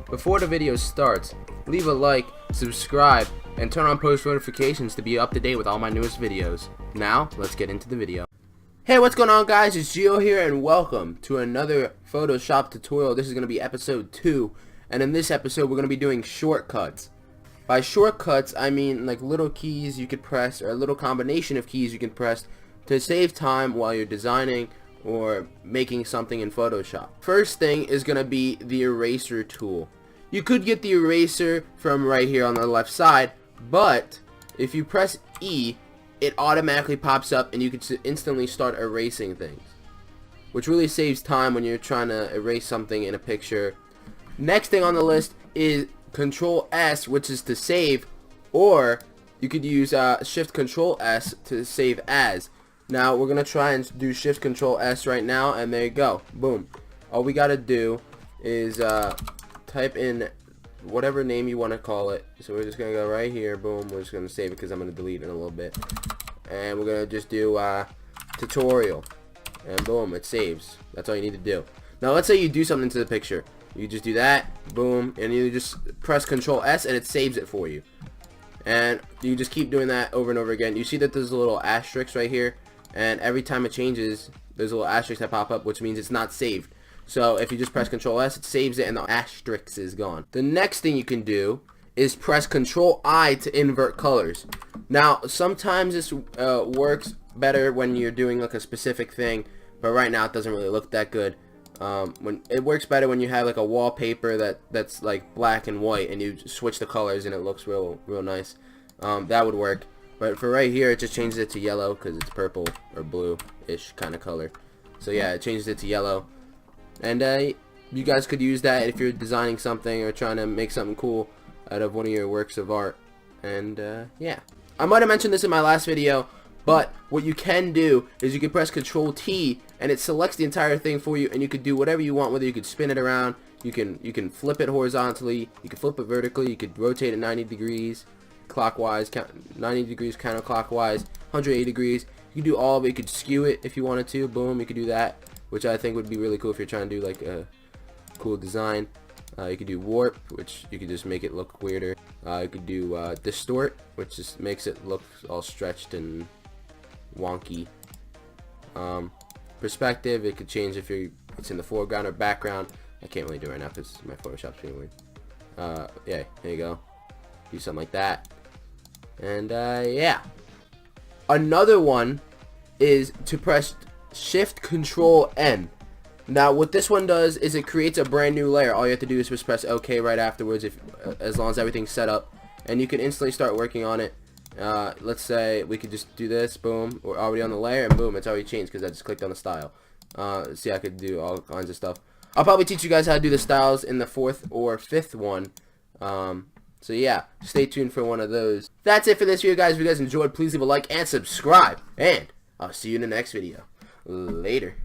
Before the video starts, leave a like, subscribe, and turn on post notifications to be up to date with all my newest videos. Now, let's get into the video. Hey, what's going on, guys? It's Gio here, and welcome to another Photoshop tutorial. This is going to be episode 2, and in this episode, we're going to be doing shortcuts. By shortcuts, I mean like little keys you could press, or a little combination of keys you can press to save time while you're designing or making something in Photoshop. First thing is going to be the eraser tool. You could get the eraser from right here on the left side, but if you press E, it automatically pops up and you can instantly start erasing things, which really saves time when you're trying to erase something in a picture. Next thing on the list is Control S, which is to save, or you could use Shift Control S to save as. Now we're gonna try and do Shift Control S right now, and there you go, boom. All we gotta do is type in whatever name you want to call it. So we're just gonna go right here, boom. We're just gonna save it because I'm gonna delete it in a little bit, and we're gonna just do tutorial, and boom, it saves. That's all you need to do. Now let's say you do something to the picture. You just do that, boom, and you just press Control S and it saves it for you. And you just keep doing that over and over again. You see that there's a little asterisk right here, and every time it changes, there's a little asterisk that pop up, which means it's not saved. So if you just press Control S, it saves it and the asterisk is gone. The next thing you can do is press Control I to invert colors. Now sometimes this works better when you're doing like a specific thing, but right now it doesn't really look that good. When it works better when you have like a wallpaper that's like black and white, and you switch the colors and it looks real nice. That would work. But for right here, it just changes it to yellow because it's purple or blue-ish kind of color. So yeah, it changes it to yellow. And you guys could use that if you're designing something or trying to make something cool out of one of your works of art. And yeah, I might have mentioned this in my last video, but what you can do is you can press Control T and it selects the entire thing for you, and you could do whatever you want with it. You could spin it around, you can flip it horizontally, you can flip it vertically, you could rotate it 90 degrees clockwise, 90 degrees counterclockwise, 180 degrees. You can do all of it. You could skew it if you wanted to, boom, you could do that, which I think would be really cool if you're trying to do like a cool design. You could do warp, which you could just make it look weirder. You could do distort, which just makes it look all stretched and wonky. Perspective, it could change if it's in the foreground or background. I can't really do it right now because my Photoshop's being weird. Yeah, there you go. Do something like that. And yeah. Another one is to press Shift Control N. Now what this one does is it creates a brand new layer. All you have to do is just press OK right afterwards, as long as everything's set up, and you can instantly start working on it. Let's say we could just do this, boom, we're already on the layer, and boom, it's already changed because I just clicked on the style. See, I could do all kinds of stuff. I'll probably teach you guys how to do the styles in the 4th or 5th one. So yeah, stay tuned for one of those. That's it for this video, guys. If you guys enjoyed, please leave a like and subscribe, and I'll see you in the next video. Later.